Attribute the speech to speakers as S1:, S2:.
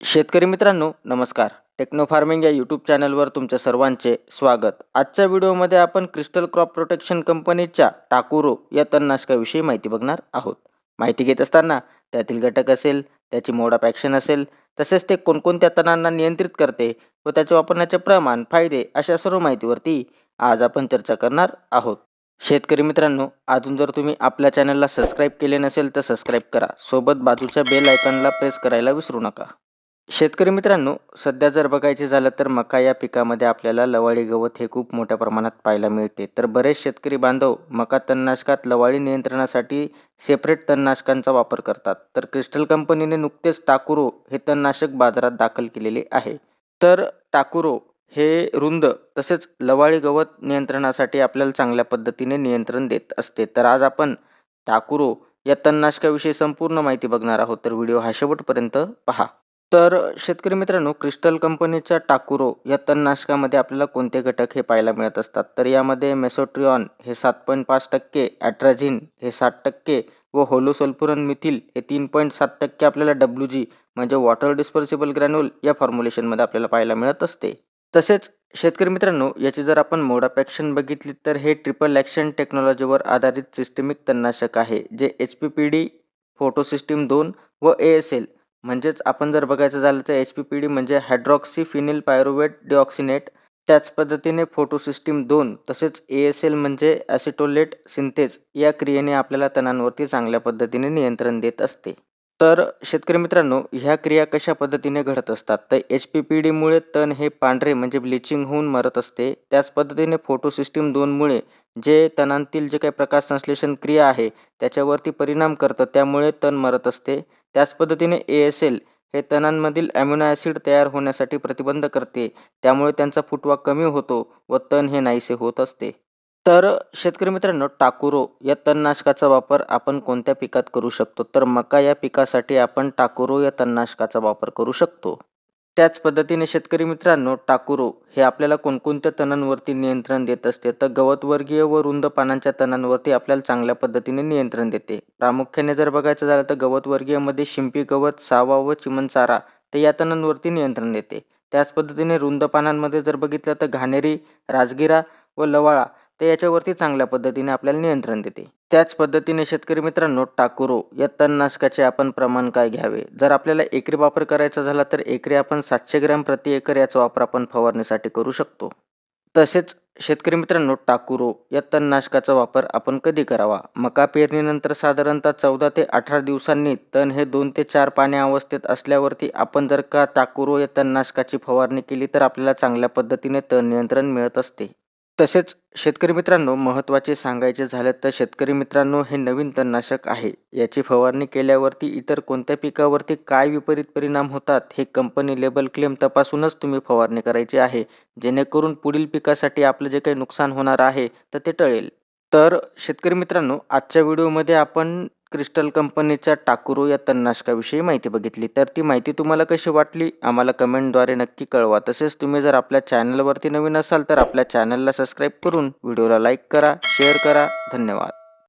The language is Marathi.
S1: शेतकरी मित्रांनो नमस्कार. टेक्नो फार्मिंग या यूट्यूब चॅनलवर तुमच्या सर्वांचे स्वागत. आजच्या व्हिडिओमध्ये आपण क्रिस्टल क्रॉप प्रोटेक्शन कंपनीच्या टाकुरो या तणनाशकाविषयी माहिती बघणार आहोत. माहिती घेत असताना त्यातील घटक असेल, त्याची मोड ऑफ ॲक्शन असेल, तसेच ते कोणकोणत्या तणांना नियंत्रित करते व त्याचे वापरण्याचे प्रमाण, फायदे अशा सर्व माहितीवरती आज आपण चर्चा करणार आहोत. शेतकरी मित्रांनो, अजून जर तुम्ही आपल्या चॅनलला सबस्क्राईब केले नसेल तर सबस्क्राईब करा. सोबत बाजूच्या बेल आयकॉनला प्रेस करायला विसरू नका. शेतकरी मित्रांनो, सध्या जर बघायचे झालं तर मका या पिकामध्ये आपल्याला लवाळी गवत हे खूप मोठ्या प्रमाणात पाहायला मिळते. तर बरेच शेतकरी बांधव मका तणनाशकात लवाळी नियंत्रणासाठी सेपरेट तणनाशकांचा वापर करतात. तर क्रिस्टल कंपनीने नुकतेच टाकुरो हे तणनाशक बाजारात दाखल केलेले आहे. तर टाकुरो हे रुंद तसेच लवाळी गवत नियंत्रणासाठी आपल्याला चांगल्या पद्धतीने नियंत्रण देत असते. तर आज आपण टाकुरो या तणनाशकाविषयी संपूर्ण माहिती बघणार आहोत. तर व्हिडिओ हा शेवटपर्यंत पहा. तर शेतकरी मित्रांनो, क्रिस्टल कंपनीच्या टाकुरो या तणनाशकामध्ये आपल्याला कोणते घटक हे पाहायला मिळत असतात. तर यामध्ये मेसोट्रिऑन हे 7.5%, ॲट्राझिन हे 60% व होलोसल्फ्युरन मिथिल हे 3.7% आपल्याला WG म्हणजे वॉटर डिस्पर्सिबल ग्रॅन्युल या फॉर्म्युलेशनमध्ये आपल्याला पाहायला मिळत असते. तसेच शेतकरी मित्रांनो, याची जर आपण मोड ऑफ ॲक्शन बघितली तर हे ट्रिपल ॲक्शन टेक्नॉलॉजीवर आधारित सिस्टमिक तणनाशक आहे, जे HPPD, फोटोसिस्टीम 2 व ASL म्हणजेच आपण जर बघायचं झालं तर HPPD म्हणजे हायड्रॉक्सी फिनिल पायरुवेट डिऑक्सिनेट, त्याच पद्धतीने फोटोसिस्टीम 2 तसेच ASL म्हणजे ॲसिटोलेट सिंथेज या क्रियेने आपल्याला तणांवरती चांगल्या पद्धतीने नियंत्रण देत असते. तर शेतकरी मित्रांनो, ह्या क्रिया कशा पद्धतीने घडत असतात तर HPPDमुळे तण हे पांढरे म्हणजे ब्लिचिंग होऊन मरत असते. त्याच पद्धतीने फोटोसिस्टीम 2मुळे जे तणांतील जे काही प्रकाश संश्लेषण क्रिया आहे त्याच्यावरती परिणाम करतं, त्यामुळे तण मरत असते. त्याच पद्धतीने ASL हे तणांमधील ॲमिनो ॲसिड तयार होण्यासाठी प्रतिबंध करते, त्यामुळे त्यांचा फुटवा कमी होतो व तण हे नाहीसे होत असते. तर शेतकरी मित्रांनो, टाकुरो या तणनाशकाचा वापर आपण कोणत्या पिकात करू शकतो तर मका या पिकासाठी आपण टाकुरो या तणनाशकाचा वापर करू शकतो. त्याच पद्धतीने शेतकरी मित्रांनो, टाकुरो हे आपल्याला कोणकोणत्या तणांवरती नियंत्रण देत असते तर गवतवर्गीय व रुंद पानांच्या तणांवरती आपल्याला चांगल्या पद्धतीने नियंत्रण देते. प्रामुख्याने जर बघायचं झालं तर गवतवर्गीयमध्ये शिंपी गवत, सावा व चिमणचारा तर या तणांवरती नियंत्रण देते. त्याच पद्धतीने रुंद पानांमध्ये जर बघितलं तर घाणेरी, राजगिरा व लवाळा तर याच्यावरती चांगल्या पद्धतीने आपल्याला नियंत्रण देते. त्याच पद्धतीने शेतकरी मित्रांनो, टाकुरो या तणनाशकाचे आपण प्रमाण काय घ्यावे? जर आपल्याला एकरी वापर करायचा झाला तर एकरी आपण 700 ग्रॅम प्रति एकर याचा वापर आपण फवारणीसाठी करू शकतो. तसेच शेतकरी मित्रांनो, टाकुरो या तणनाशकाचा वापर आपण कधी करावा? मका पेरणीनंतर साधारणतः 14 ते 18 दिवसांनी तण हे 2 ते 4 पाने अवस्थेत असल्यावरती आपण जर का टाकुरो या तणनाशकाची फवारणी केली तर आपल्याला चांगल्या पद्धतीने तण नियंत्रण मिळत असते. तसेच शेतकरी मित्रांनो, महत्त्वाचे सांगायचे झाले तर शेतकरी मित्रांनो, हे नवीन तणनाशक आहे. याची फवारणी केल्यावरती इतर कोणत्या पिकावरती काय विपरीत परिणाम होतात हे कंपनी लेबल क्लेम तपासूनच तुम्ही फवारणी करायची आहे, जेणेकरून पुढील पिकासाठी आपलं जे काही नुकसान होणार आहे तर ते टळेल. तर शेतकरी मित्रांनो, आजच्या व्हिडिओमध्ये आपण क्रिस्टल कंपनीच्या टाकुरो या तणनाशकाविषयी माहिती बघितली. तर ती माहिती तुम्हाला कशी वाटली आम्हाला कमेंटद्वारे नक्की कळवा. तसेच तुम्ही जर आपल्या चॅनलवरती नवीन असाल तर आपल्या चॅनलला सबस्क्राईब करून व्हिडिओला लाईक करा, शेअर करा. धन्यवाद.